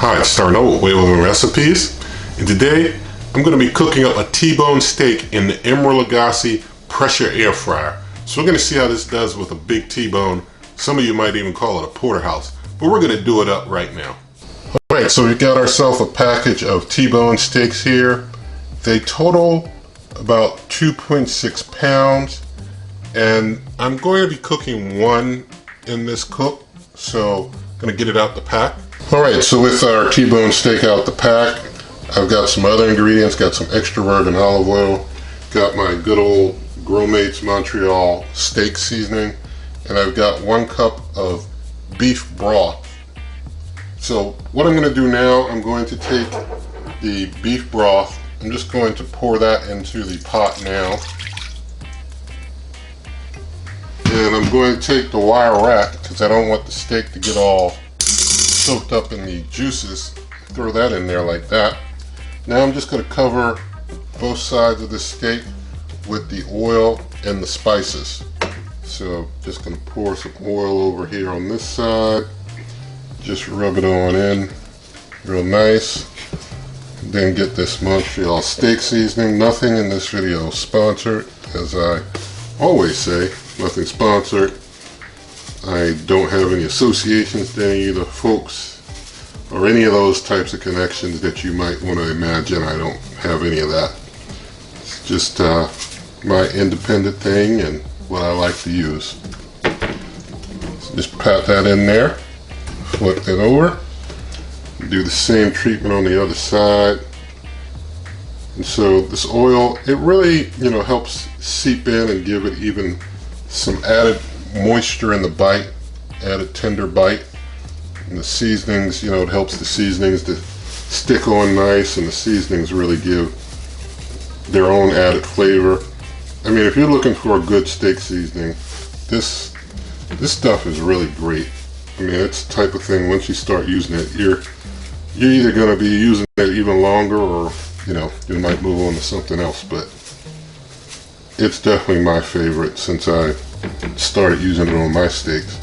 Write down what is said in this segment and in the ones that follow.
Hi, it's starting out with Way Over Recipes, and today I'm going to be cooking up a T-bone steak in the Emeril Lagasse Pressure Air Fryer. So we're going to see how this does with a big T-bone. Some of you might even call it a porterhouse, but we're going to do it up right now. Alright, so we got ourselves a package of T-bone steaks here. They total about 2.6 pounds, and I'm going to be cooking one in this cook, so I'm going to get it out the pack. Alright, so with our T-bone steak out the pack, I've got some other ingredients, got some extra virgin olive oil, got my good old Growmates Montreal steak seasoning, and I've got 1 cup of beef broth. So what I'm going to do now, I'm going to take the beef broth, I'm just going to pour that into the pot now. And I'm going to take the wire rack, because I don't want the steak to get all soaked up in the juices. Throw that in there like that. Now I'm just going to cover both sides of the steak with the oil and the spices. So just going to pour some oil over here on this side. Just rub it on in real nice. Then get this Montreal steak seasoning. Nothing in this video is sponsored, as I always say, nothing sponsored. I don't have any associations to any of the folks or any of those types of connections that you might want to imagine. I don't have any of that. It's just my independent thing and what I like to use. So just pat that in there, flip it over, do the same treatment on the other side. And so this oil, it really, helps seep in and give it even some added moisture in the bite, added tender bite. And the seasonings, it helps the seasonings to stick on nice, and the seasonings really give their own added flavor. I mean, if you're looking for a good steak seasoning, this stuff is really great. I mean, it's the type of thing, once you start using it, you're either going to be using it even longer, or you might move on to something else. But it's definitely my favorite since I started using it on my steaks.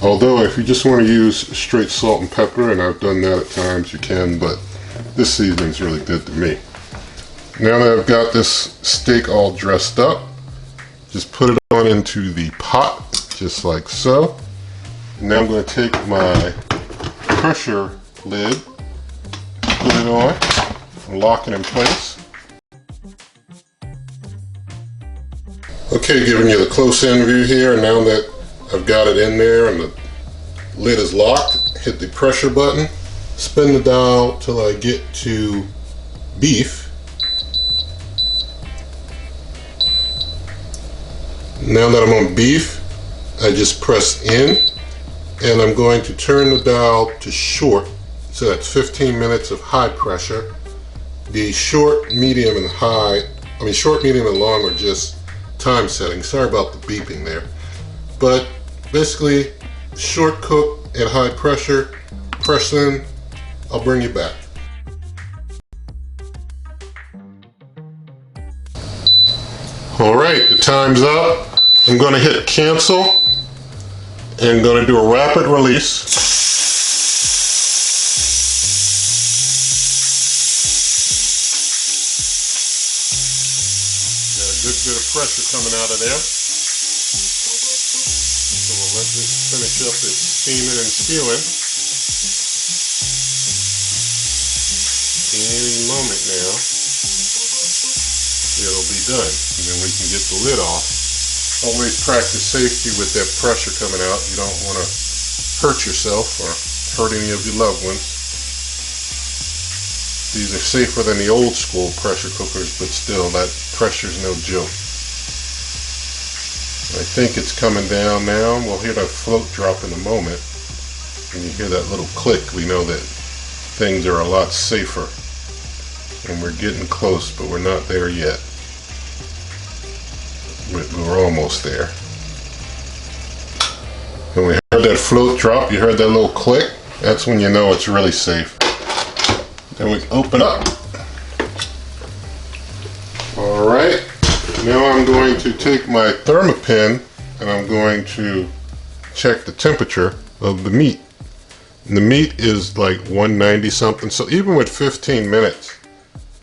Although if you just want to use straight salt and pepper, and I've done that at times, you can, but this seasoning is really good to me. Now that I've got this steak all dressed up, just put it on into the pot, just like so. Now I'm going to take my pressure lid, put it on, and lock it in place. Okay, giving you the close-in view here. Now that I've got it in there and the lid is locked, hit the pressure button, spin the dial till I get to beef. Now that I'm on beef, I just press in, and I'm going to turn the dial to short, so that's 15 minutes of high pressure. The short, medium, and short, medium, and long are just time settings. Sorry about the beeping there. But basically, short cook at high pressure, press in, I'll bring you back. Alright, the time's up. I'm going to hit cancel and going to do a rapid release. Got a good bit of pressure coming out of there. So we'll let this finish up its steaming and stealing. Any moment now, it'll be done, and then we can get the lid off. Always practice safety with that pressure coming out. You don't want to hurt yourself or hurt any of your loved ones. These are safer than the old school pressure cookers, but still, that pressure's no joke. I think it's coming down now. We'll hear that float drop in a moment. When you hear that little click, we know that things are a lot safer. And we're getting close, but we're not there yet. We're almost there. When we heard that float drop, you heard that little click, that's when you know it's really safe. Then we open up. Alright, now I'm going to take my thermopin and I'm going to check the temperature of the meat. And the meat is like 190 something, so even with 15 minutes,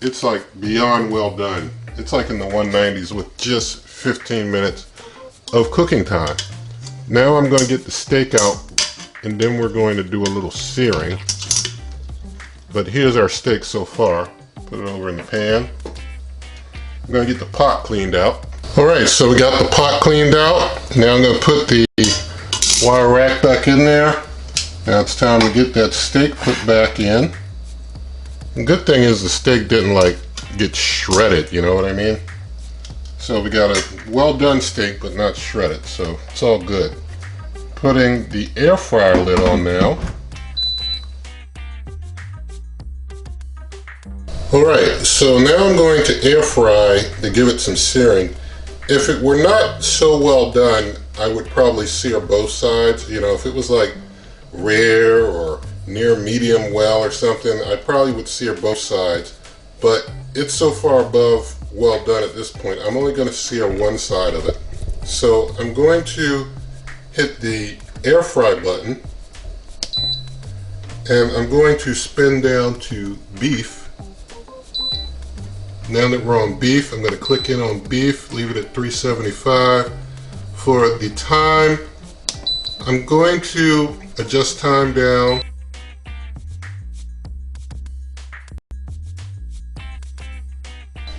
it's like beyond well done. It's like in the 190s with just 15 minutes of cooking time. Now I'm going to get the steak out, and then we're going to do a little searing. But here's our steak so far. Put it over in the pan. I'm going to get the pot cleaned out. Alright, so we got the pot cleaned out. Now I'm going to put the wire rack back in there. Now it's time to get that steak put back in. The good thing is the steak didn't like get shredded, you know what I mean? So we got a well done steak but not shredded, so it's all good. Putting the air fryer lid on now. Alright, so now I'm going to air fry to give it some searing. If it were not so well done, I would probably sear both sides. You know, if it was like rare or near medium well or something, I probably would sear both sides. But it's so far above well done at this point, I'm only going to sear one side of it. So I'm going to hit the air fry button, and I'm going to spin down to beef. Now that we're on beef, I'm going to click in on beef, leave it at 375. For the time, I'm going to adjust time down.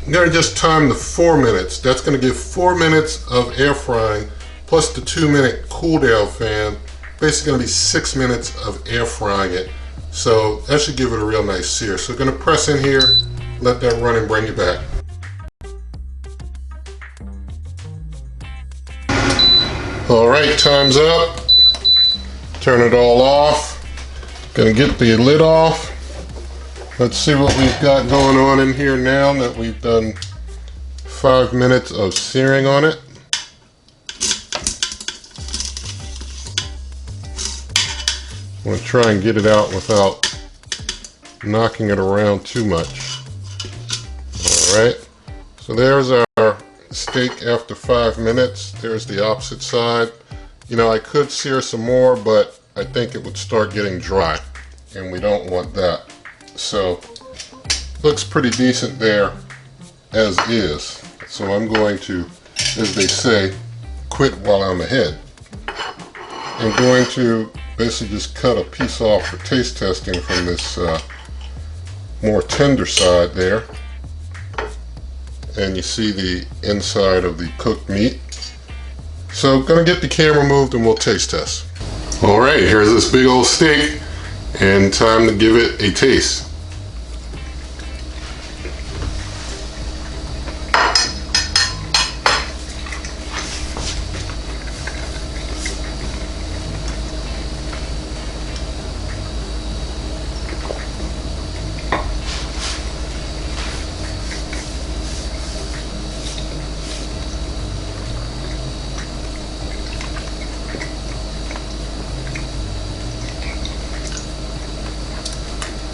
I'm going to just time to 4 minutes. That's going to give 4 minutes of air frying plus the 2-minute cool down fan. Basically going to be 6 minutes of air frying it. So that should give it a real nice sear. So we're going to press in here, let that run and bring you back. Alright, time's up. Turn it all off. Gonna get the lid off. Let's see what we've got going on in here now that we've done 5 minutes of searing on it. I'm gonna try and get it out without knocking it around too much. Alright, so there's our steak after 5 minutes. There's the opposite side. You know, I could sear some more, but I think it would start getting dry, and we don't want that. So, looks pretty decent there as is. So I'm going to, as they say, quit while I'm ahead. I'm going to basically just cut a piece off for taste testing from this more tender side there. And you see the inside of the cooked meat. So I'm gonna get the camera moved and we'll taste test. All right, here's this big old steak, and time to give it a taste.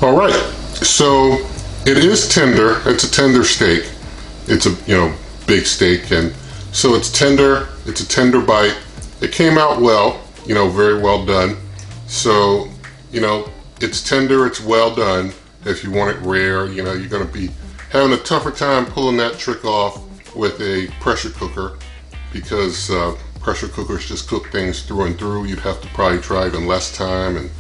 All right, so it is tender. It's a tender steak. It's a big steak, and so it's tender. It's a tender bite. It came out well, very well done. So it's tender. It's well done. If you want it rare, you're going to be having a tougher time pulling that trick off with a pressure cooker, because pressure cookers just cook things through and through. You'd have to probably try even less time, and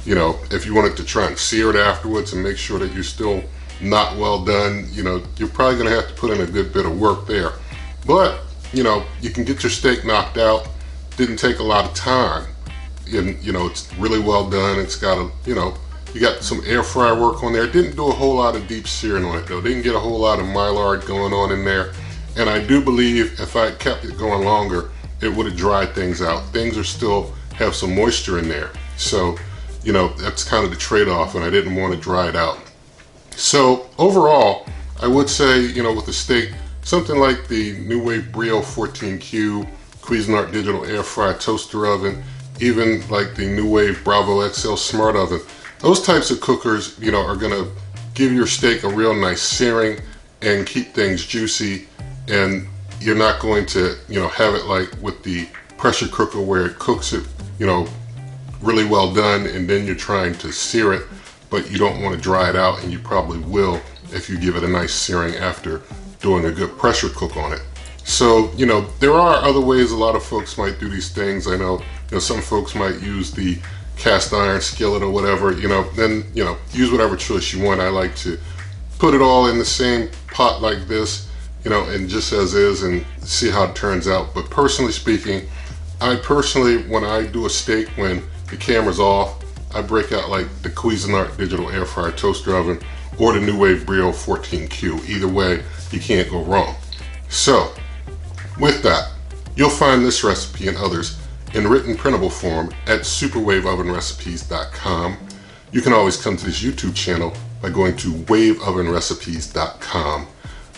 if you wanted to try and sear it afterwards and make sure that you're still not well done, you're probably going to have to put in a good bit of work there. But, you can get your steak knocked out. Didn't take a lot of time. And, it's really well done. It's got you got some air fryer work on there. Didn't do a whole lot of deep searing on it though. Didn't get a whole lot of Maillard going on in there. And I do believe if I had kept it going longer, it would have dried things out. Things are still have some moisture in there. So, that's kind of the trade-off, and I didn't want to dry it out. So overall, I would say, with the steak, something like the New Wave Brio 14Q, Cuisinart Digital Air Fryer Toaster Oven, even like the New Wave Bravo XL Smart Oven, those types of cookers, are going to give your steak a real nice searing and keep things juicy, and you're not going to, have it like with the pressure cooker where it cooks it, really well done, and then you're trying to sear it, but you don't want to dry it out, and you probably will if you give it a nice searing after doing a good pressure cook on it. So, you know, there are other ways a lot of folks might do these things. I know, some folks might use the cast iron skillet or whatever, then, use whatever choice you want. I like to put it all in the same pot like this, and just as is, and see how it turns out. But personally speaking, when I do a steak, when the camera's off, I break out like the Cuisinart digital air fryer toaster oven or the New Wave Brio 14Q. Either way, you can't go wrong. So, with that, you'll find this recipe and others in written printable form at superwaveovenrecipes.com. You can always come to this YouTube channel by going to waveovenrecipes.com.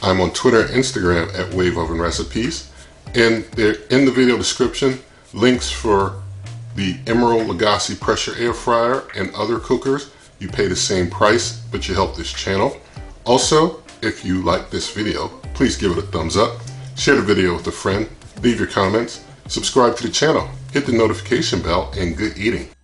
I'm on Twitter and Instagram at waveovenrecipes. And there in the video description, links for the Emeril Lagasse Pressure Air Fryer and other cookers. You pay the same price, but you help this channel. Also, if you like this video, please give it a thumbs up. Share the video with a friend, leave your comments, subscribe to the channel, hit the notification bell, and good eating.